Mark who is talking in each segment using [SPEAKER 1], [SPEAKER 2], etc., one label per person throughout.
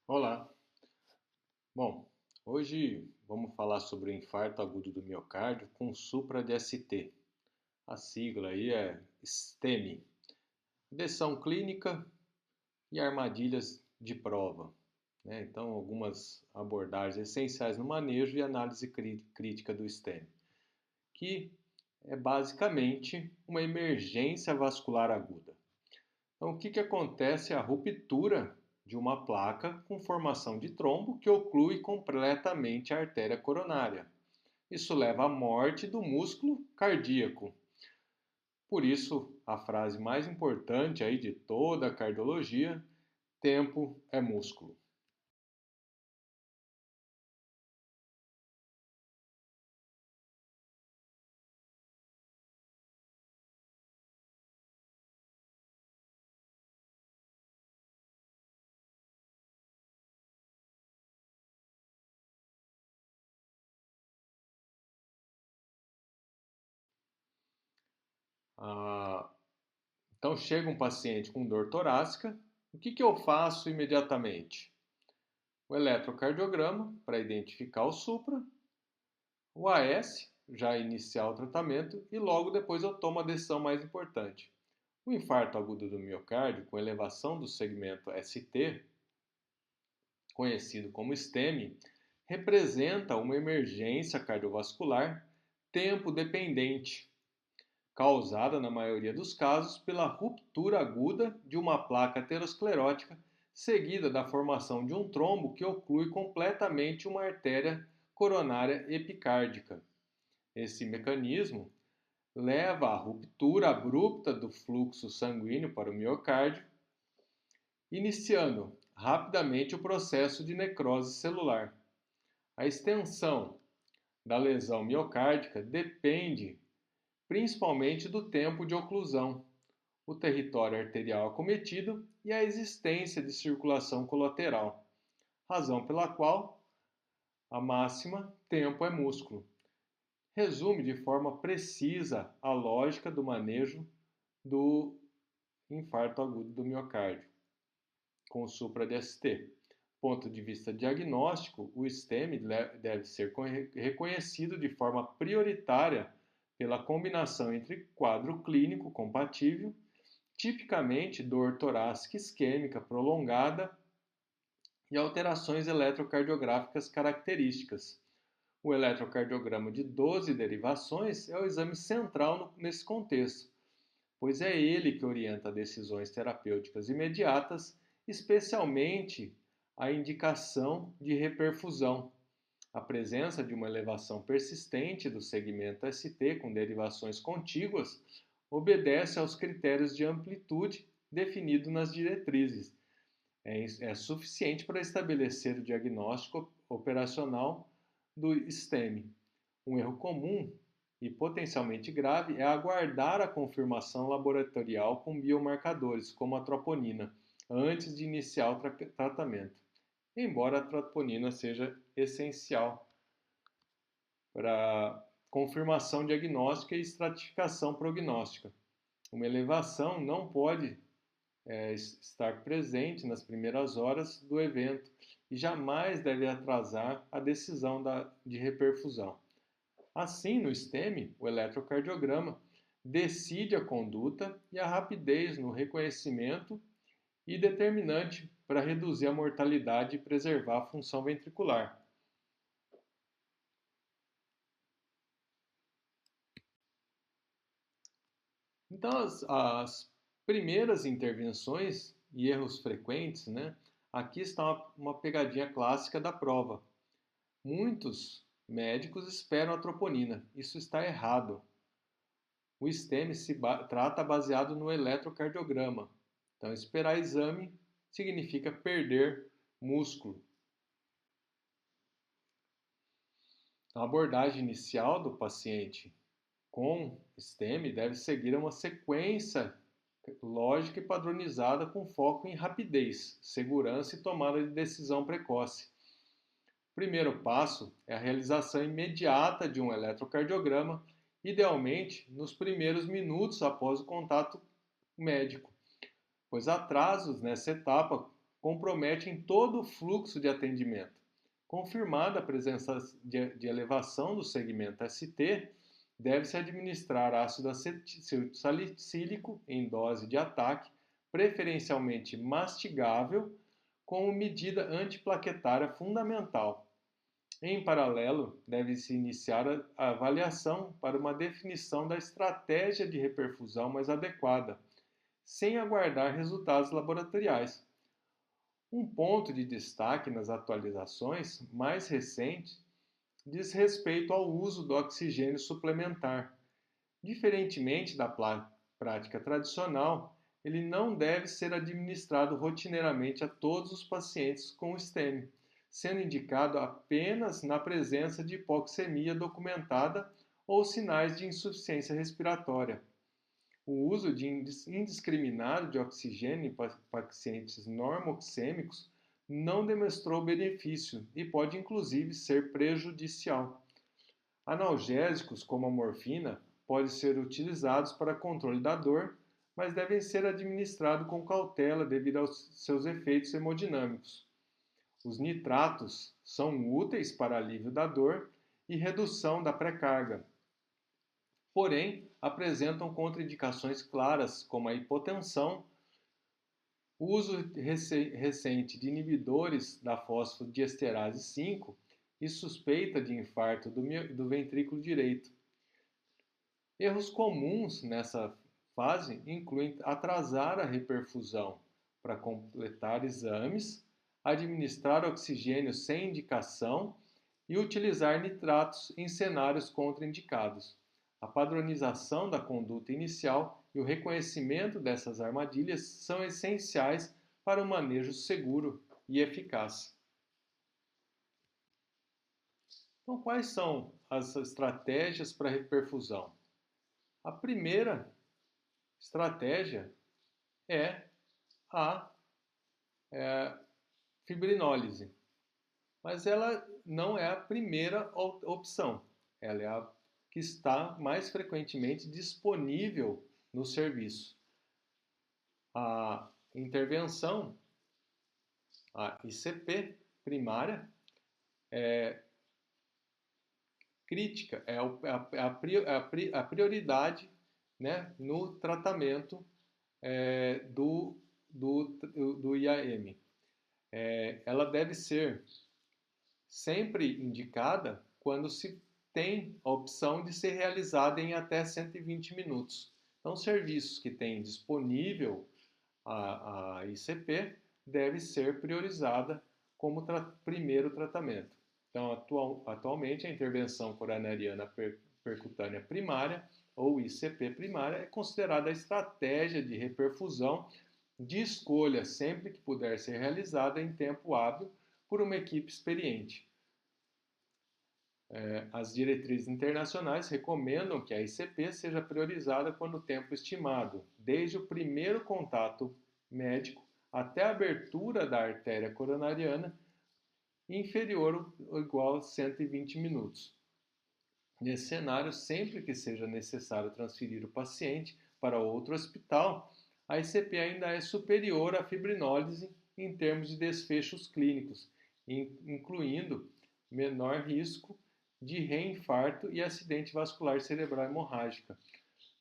[SPEAKER 1] Olá. Bom, hoje vamos falar sobre o infarto agudo do miocárdio com supra de ST. A sigla aí é STEMI. Descrição clínica e armadilhas de prova, né? Então, algumas abordagens essenciais no manejo e análise crítica do STEMI, que é basicamente uma emergência vascular aguda. Então, o que acontece? A ruptura de uma placa com formação de trombo que oclui completamente a artéria coronária. Isso leva à morte do músculo cardíaco. Por isso, a frase mais importante aí de toda a cardiologia: tempo é músculo. Ah, então, chega um paciente com dor torácica, o que eu faço imediatamente? O eletrocardiograma para identificar o supra, o AS, já iniciar o tratamento, e logo depois eu tomo a decisão mais importante. O infarto agudo do miocárdio, com elevação do segmento ST, conhecido como STEMI, representa uma emergência cardiovascular tempo dependente, causada na maioria dos casos pela ruptura aguda de uma placa aterosclerótica, seguida da formação de um trombo que oclui completamente uma artéria coronária epicárdica. Esse mecanismo leva à ruptura abrupta do fluxo sanguíneo para o miocárdio, iniciando rapidamente o processo de necrose celular. A extensão da lesão miocárdica depende principalmente do tempo de oclusão, o território arterial acometido e a existência de circulação colateral, razão pela qual a máxima tempo é músculo. Resume de forma precisa a lógica do manejo do infarto agudo do miocárdio com o supra-DST. Ponto de vista diagnóstico, o STEMI deve ser reconhecido de forma prioritária pela combinação entre quadro clínico compatível, tipicamente dor torácica isquêmica prolongada, e alterações eletrocardiográficas características. O eletrocardiograma de 12 derivações é o exame central nesse contexto, pois é ele que orienta decisões terapêuticas imediatas, especialmente a indicação de reperfusão. A presença de uma elevação persistente do segmento ST com derivações contíguas obedece aos critérios de amplitude definidos nas diretrizes. É suficiente para estabelecer o diagnóstico operacional do STEMI. Um erro comum e potencialmente grave é aguardar a confirmação laboratorial com biomarcadores, como a troponina, antes de iniciar o tratamento, embora a troponina seja essencial para confirmação diagnóstica e estratificação prognóstica. Uma elevação não pode estar presente nas primeiras horas do evento e jamais deve atrasar a decisão de reperfusão. Assim, no STEMI, o eletrocardiograma decide a conduta e a rapidez no reconhecimento e determinante para reduzir a mortalidade e preservar a função ventricular. Então, as primeiras intervenções e erros frequentes, né? Aqui está uma pegadinha clássica da prova. Muitos médicos esperam a troponina. Isso está errado. O STEMI trata baseado no eletrocardiograma. Então, esperar exame significa perder músculo. A abordagem inicial do paciente com STEMI deve seguir uma sequência lógica e padronizada com foco em rapidez, segurança e tomada de decisão precoce. O primeiro passo é a realização imediata de um eletrocardiograma, idealmente nos primeiros minutos após o contato médico, pois atrasos nessa etapa comprometem todo o fluxo de atendimento. Confirmada a presença de elevação do segmento ST, deve-se administrar ácido salicílico em dose de ataque, preferencialmente mastigável, como medida antiplaquetária fundamental. Em paralelo, deve-se iniciar a avaliação para uma definição da estratégia de reperfusão mais adequada, sem aguardar resultados laboratoriais. Um ponto de destaque nas atualizações mais recentes diz respeito ao uso do oxigênio suplementar. Diferentemente da prática tradicional, ele não deve ser administrado rotineiramente a todos os pacientes com STEMI, sendo indicado apenas na presença de hipoxemia documentada ou sinais de insuficiência respiratória. O uso indiscriminado de oxigênio em pacientes normoxêmicos não demonstrou benefício e pode inclusive ser prejudicial. Analgésicos como a morfina podem ser utilizados para controle da dor, mas devem ser administrados com cautela devido aos seus efeitos hemodinâmicos. Os nitratos são úteis para alívio da dor e redução da pré-carga, porém apresentam contraindicações claras, como a hipotensão, o uso recente de inibidores da fosfodiesterase 5 e suspeita de infarto do ventrículo direito. Erros comuns nessa fase incluem atrasar a reperfusão para completar exames, administrar oxigênio sem indicação e utilizar nitratos em cenários contraindicados. A padronização da conduta inicial e o reconhecimento dessas armadilhas são essenciais para um manejo seguro e eficaz. Então, quais são as estratégias para reperfusão? A primeira estratégia é a fibrinólise, mas ela não é a primeira opção, ela é a que está mais frequentemente disponível no serviço. A intervenção, a ICP primária, é crítica, é a prioridade, né, no tratamento do IAM. Ela deve ser sempre indicada quando se tem a opção de ser realizada em até 120 minutos. Então, serviços que têm disponível a ICP deve ser priorizada como primeiro tratamento. Então, atualmente, a intervenção coronariana percutânea primária, ou ICP primária, é considerada a estratégia de reperfusão de escolha sempre que puder ser realizada em tempo hábil por uma equipe experiente. As diretrizes internacionais recomendam que a ICP seja priorizada quando o tempo estimado, desde o primeiro contato médico até a abertura da artéria coronariana, inferior ou igual a 120 minutos. Nesse cenário, sempre que seja necessário transferir o paciente para outro hospital, a ICP ainda é superior à fibrinólise em termos de desfechos clínicos, incluindo menor risco de reinfarto e acidente vascular cerebral hemorrágica.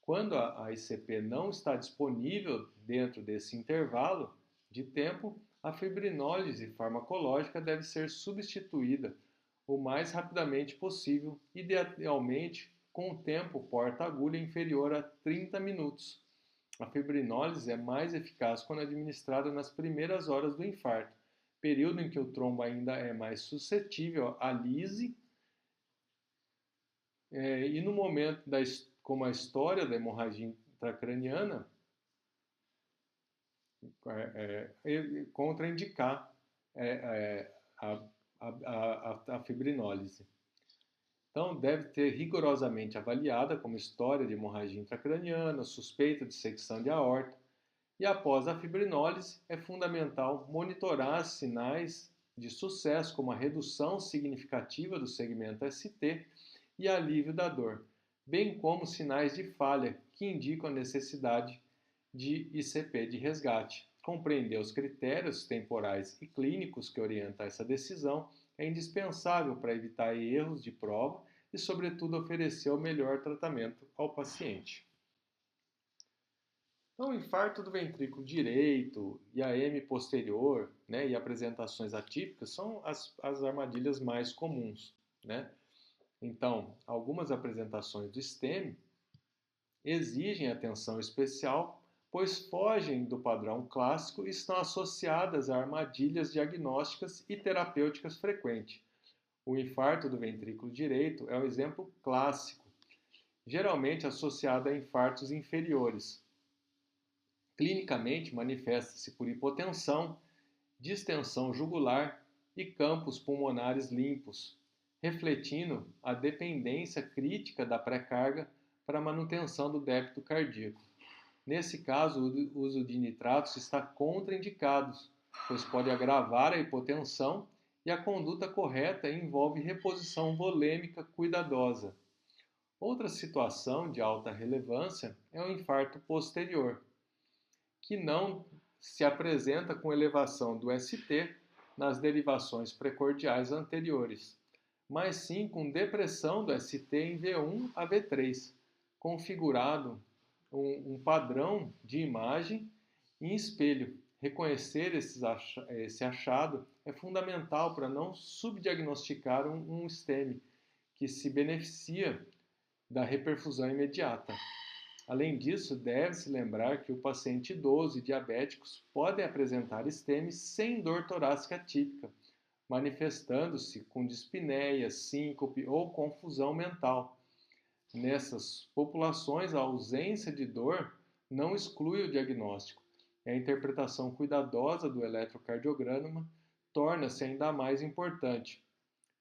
[SPEAKER 1] Quando a ICP não está disponível dentro desse intervalo de tempo, a fibrinólise farmacológica deve ser substituída o mais rapidamente possível, idealmente com um tempo porta-agulha inferior a 30 minutos. A fibrinólise é mais eficaz quando administrada nas primeiras horas do infarto, período em que o trombo ainda é mais suscetível à lise, e no momento, como a história da hemorragia intracraniana, contraindicar a fibrinólise. Então, deve ter rigorosamente avaliada como história de hemorragia intracraniana, suspeita de secção de aorta, e após a fibrinólise, é fundamental monitorar sinais de sucesso, como a redução significativa do segmento ST e alívio da dor, bem como sinais de falha que indicam a necessidade de ICP de resgate. Compreender os critérios temporais e clínicos que orientam essa decisão é indispensável para evitar erros de prova e, sobretudo, oferecer o melhor tratamento ao paciente. Então, o infarto do ventrículo direito, IAM posterior, né, e apresentações atípicas são as armadilhas mais comuns, né? Então, algumas apresentações do STEMI exigem atenção especial, pois fogem do padrão clássico e estão associadas a armadilhas diagnósticas e terapêuticas frequentes. O infarto do ventrículo direito é um exemplo clássico, geralmente associado a infartos inferiores. Clinicamente, manifesta-se por hipotensão, distensão jugular e campos pulmonares limpos, refletindo a dependência crítica da pré-carga para a manutenção do débito cardíaco. Nesse caso, o uso de nitratos está contraindicado, pois pode agravar a hipotensão e a conduta correta envolve reposição volêmica cuidadosa. Outra situação de alta relevância é o infarto posterior, que não se apresenta com elevação do ST nas derivações precordiais anteriores, mas sim com depressão do ST em V1 a V3, configurado um padrão de imagem em espelho. Reconhecer esse achado é fundamental para não subdiagnosticar um STEMI que se beneficia da reperfusão imediata. Além disso, deve-se lembrar que o paciente idoso e diabéticos podem apresentar STEMI sem dor torácica típica, manifestando-se com dispneia, síncope ou confusão mental. Nessas populações, a ausência de dor não exclui o diagnóstico. E a interpretação cuidadosa do eletrocardiograma torna-se ainda mais importante.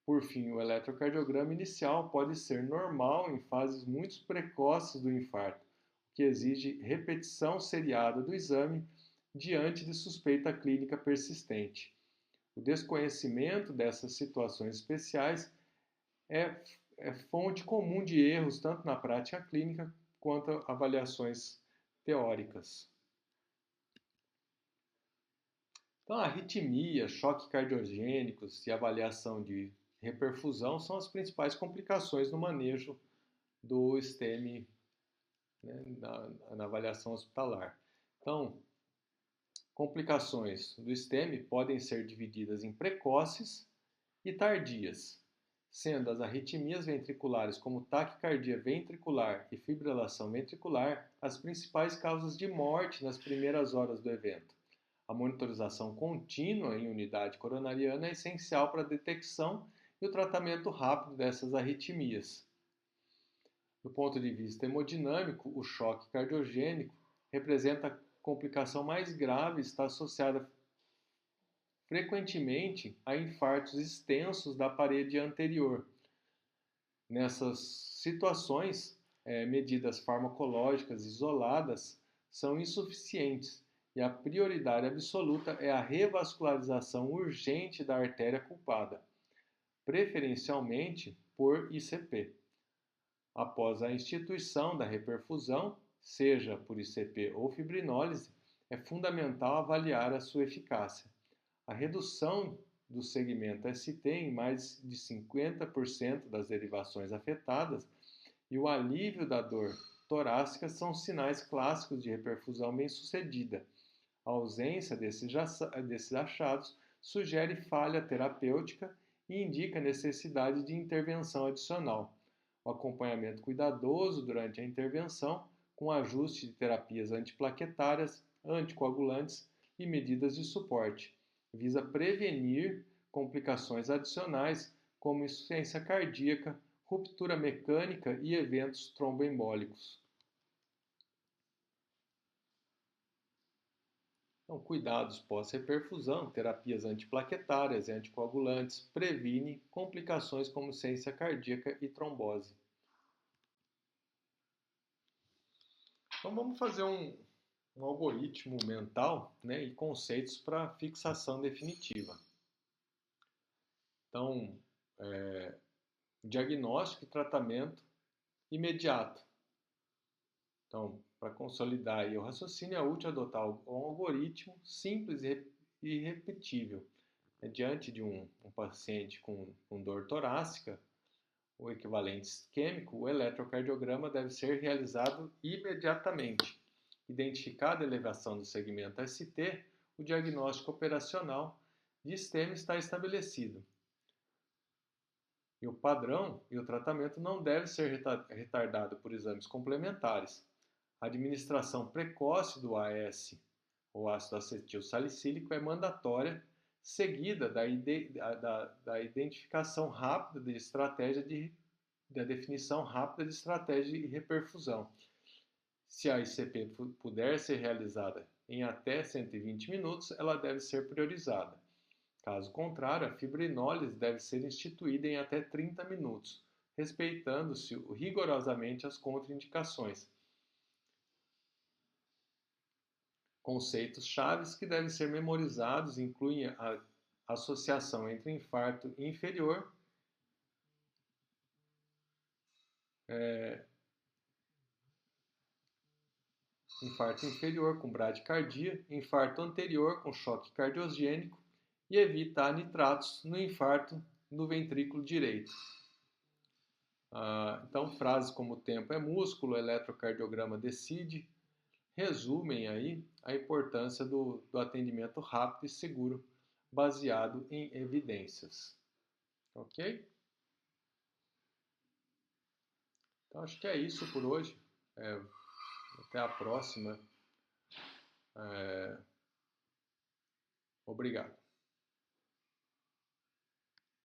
[SPEAKER 1] Por fim, o eletrocardiograma inicial pode ser normal em fases muito precoces do infarto, o que exige repetição seriada do exame diante de suspeita clínica persistente. O desconhecimento dessas situações especiais é fonte comum de erros tanto na prática clínica quanto avaliações teóricas. Então, a arritmia, choque cardiogênicos e avaliação de reperfusão são as principais complicações no manejo do STEMI, né, na avaliação hospitalar. Então, complicações do STEMI podem ser divididas em precoces e tardias, sendo as arritmias ventriculares como taquicardia ventricular e fibrilação ventricular as principais causas de morte nas primeiras horas do evento. A monitorização contínua em unidade coronariana é essencial para a detecção e o tratamento rápido dessas arritmias. Do ponto de vista hemodinâmico, o choque cardiogênico representa a complicação mais grave e está associada frequentemente a infartos extensos da parede anterior. Nessas situações, medidas farmacológicas isoladas são insuficientes e a prioridade absoluta é a revascularização urgente da artéria culpada, preferencialmente por ICP. Após a instituição da reperfusão, seja por ICP ou fibrinólise, é fundamental avaliar a sua eficácia. A redução do segmento ST em mais de 50% das derivações afetadas e o alívio da dor torácica são sinais clássicos de reperfusão bem-sucedida. A ausência desses achados sugere falha terapêutica e indica necessidade de intervenção adicional. O acompanhamento cuidadoso durante a intervenção, com ajuste de terapias antiplaquetárias, anticoagulantes e medidas de suporte, visa prevenir complicações adicionais como insuficiência cardíaca, ruptura mecânica e eventos tromboembólicos. Então, cuidados pós-reperfusão, terapias antiplaquetárias e anticoagulantes previne complicações como insuficiência cardíaca e trombose. Então, vamos fazer um algoritmo mental, né, e conceitos para fixação definitiva. Então, diagnóstico e tratamento imediato. Então, para consolidar aí o raciocínio, é útil adotar um algoritmo simples e repetível. Diante de um paciente com dor torácica, o equivalente isquêmico, o eletrocardiograma deve ser realizado imediatamente. Identificada a elevação do segmento ST, o diagnóstico operacional de STEMI está estabelecido. E o padrão e o tratamento não deve ser retardado por exames complementares. A administração precoce do AS, ou ácido acetil salicílico, é mandatória, seguida da identificação rápida de estratégia da definição rápida de estratégia de reperfusão. Se a ICP puder ser realizada em até 120 minutos, ela deve ser priorizada. Caso contrário, a fibrinólise deve ser instituída em até 30 minutos, respeitando-se rigorosamente as contraindicações. Conceitos chaves que devem ser memorizados incluem a associação entre infarto inferior, com bradicardia, infarto anterior com choque cardiogênico e evitar nitratos no infarto no ventrículo direito. Então, frases como tempo é músculo, eletrocardiograma decide, resumem aí a importância do atendimento rápido e seguro, baseado em evidências. Ok? Então, acho que é isso por hoje. Até a próxima. Obrigado.